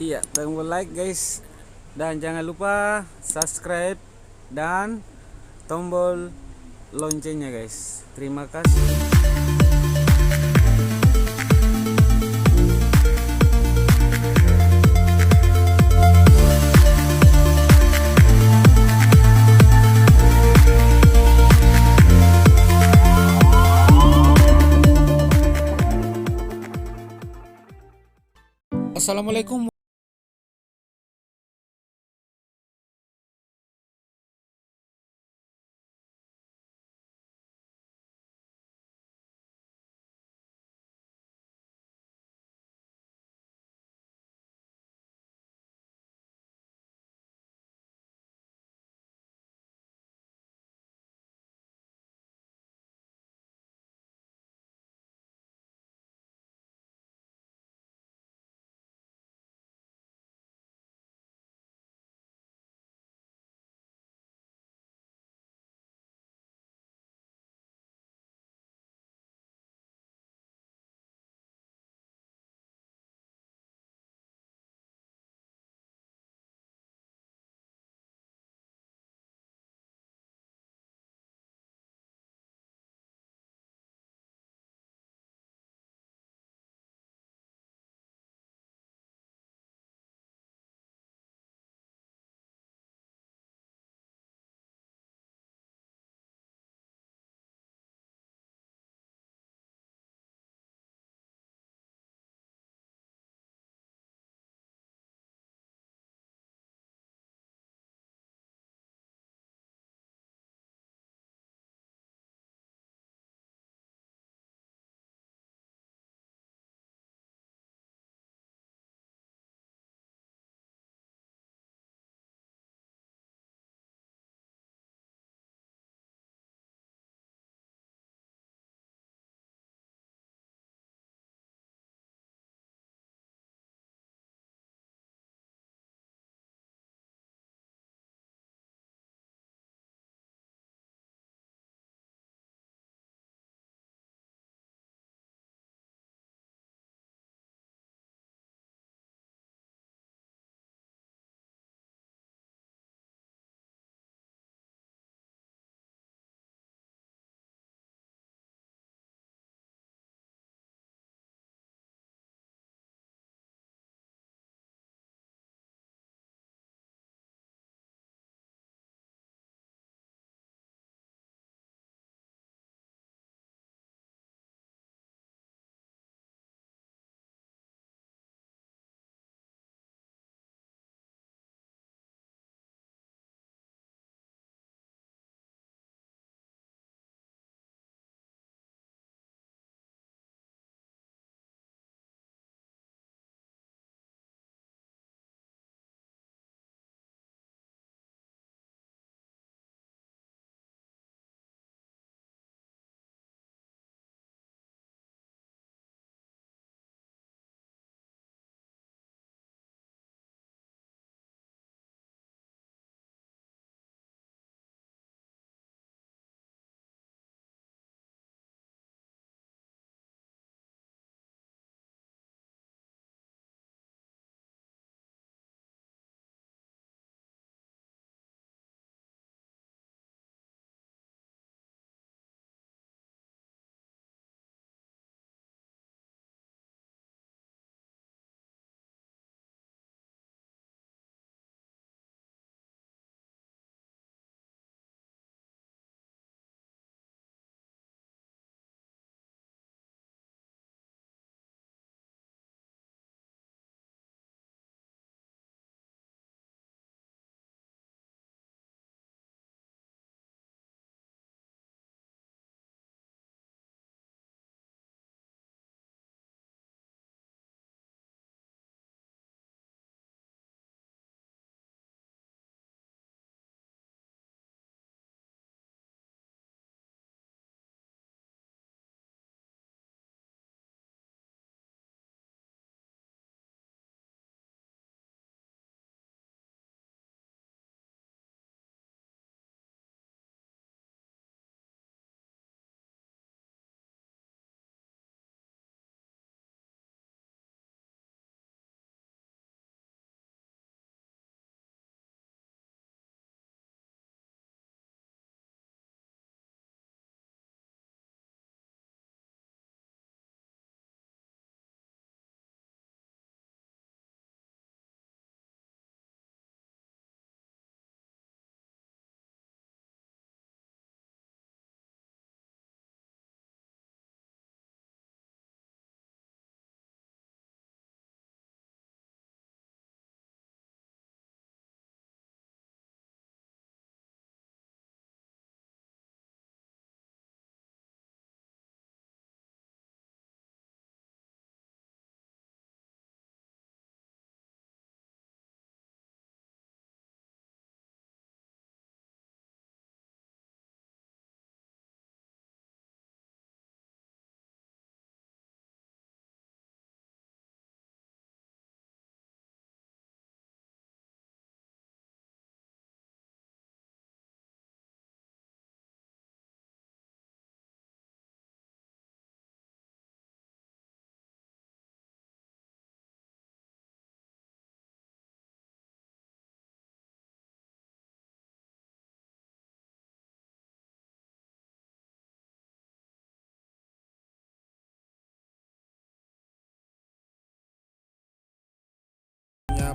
Iya, tombol like guys. Dan jangan lupa subscribe dan tombol loncengnya guys. Terima kasih. Assalamualaikum.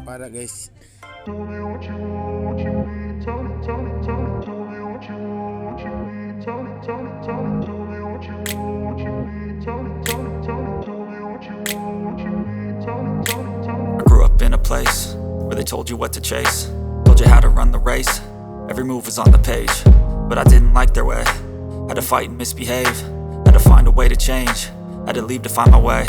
parah guys. I grew up in a place where they told you what to chase, told you how to run the race. Every move was on the page, but I didn't like their way. Had to fight and misbehave, had to find a way to change, had to leave to find my way.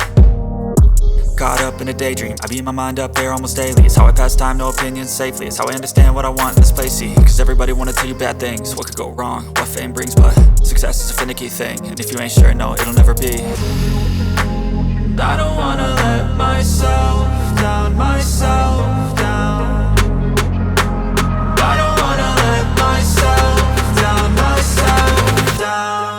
Caught up in a daydream, I beat my mind up there almost daily. It's how I pass time, no opinions safely. It's how I understand what I want in this place, see. Cause everybody wanna tell you bad things, what could go wrong, what fame brings. But success is a finicky thing, and if you ain't sure, no, it'll never be. I don't wanna let myself down, myself down. I don't wanna let myself down, myself down.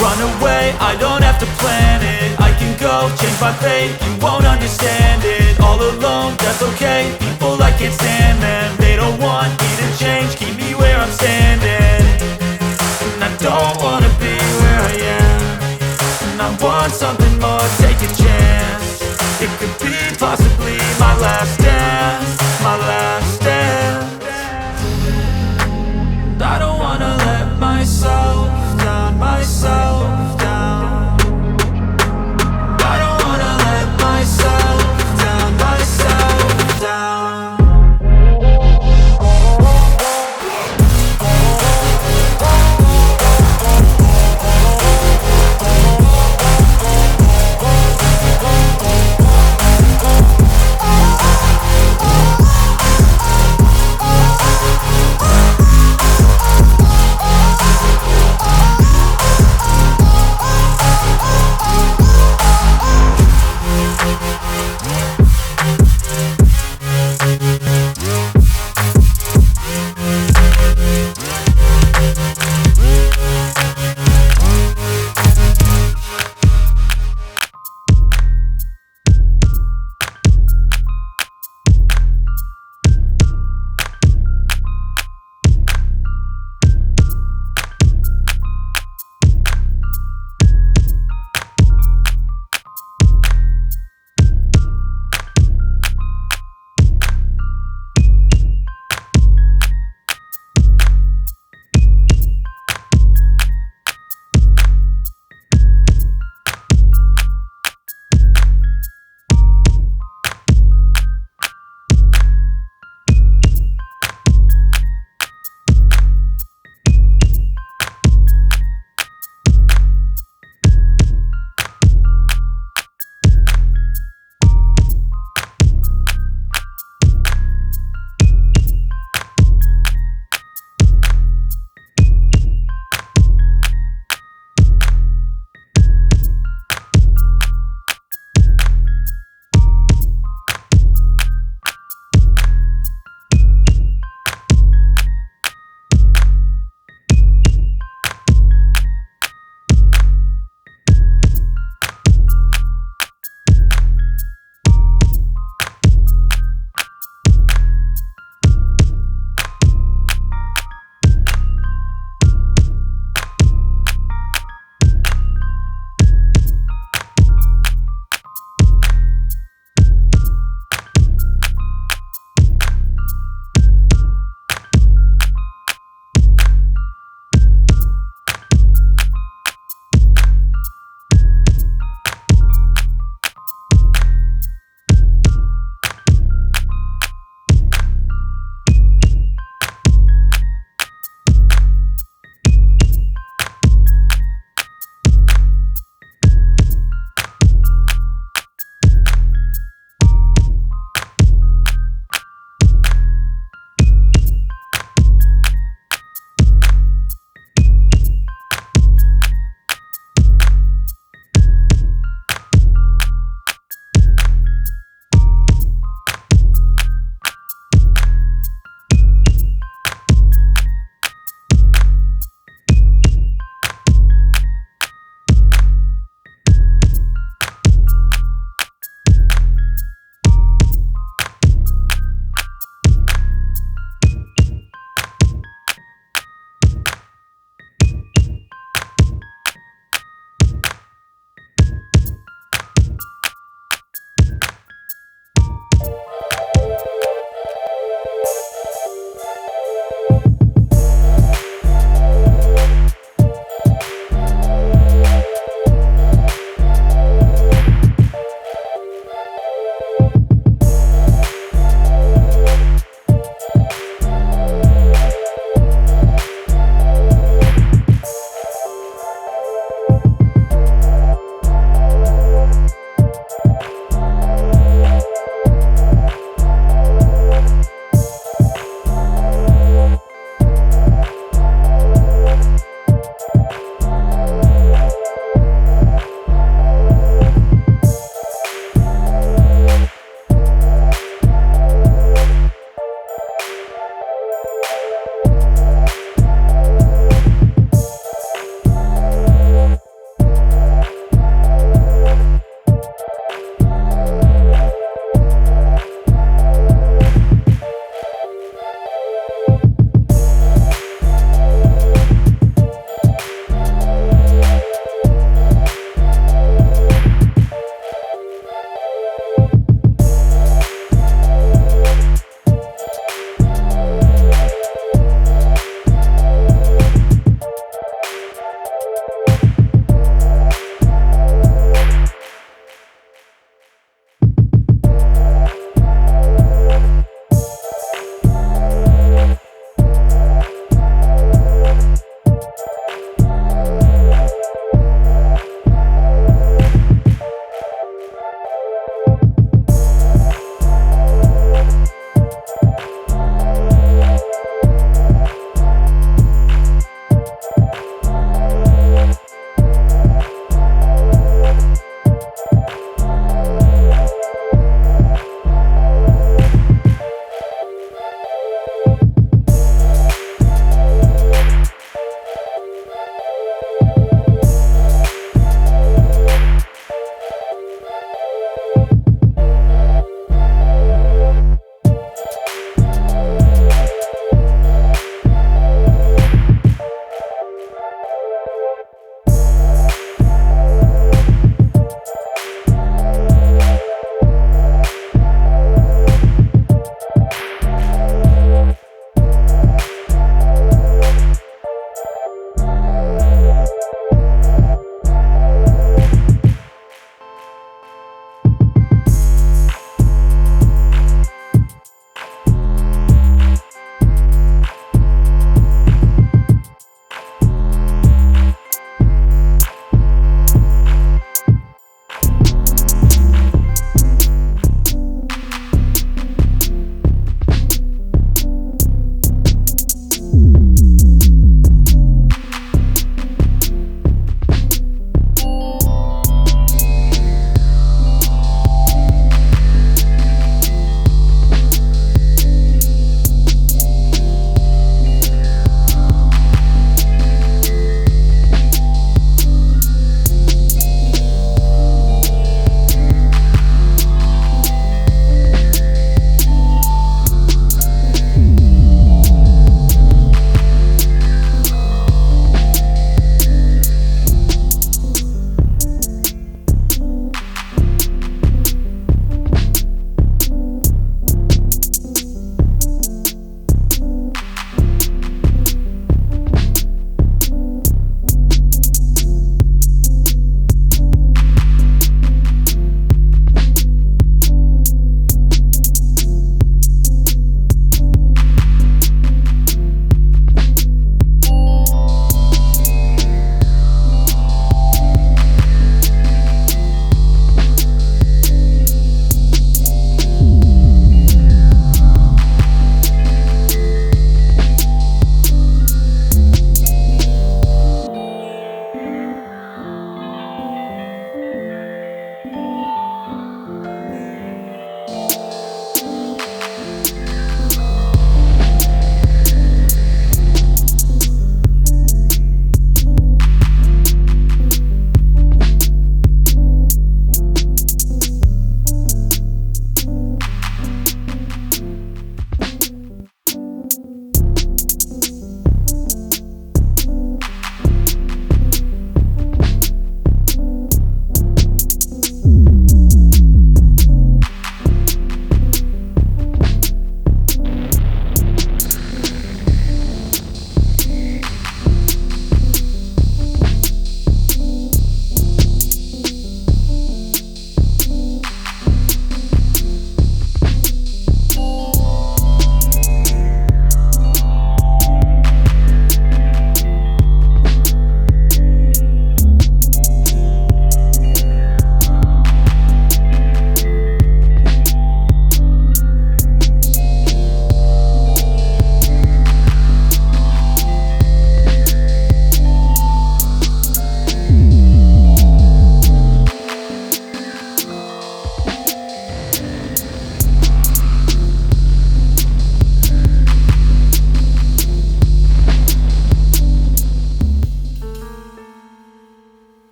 Run away, I don't have to plan it. I can go, change my fate, you won't understand it. All alone, that's okay, people I can't stand them. They don't want me to change, keep me where I'm standing. And I don't wanna be where I am, and I want something more, take a chance. It could be possibly my last dance.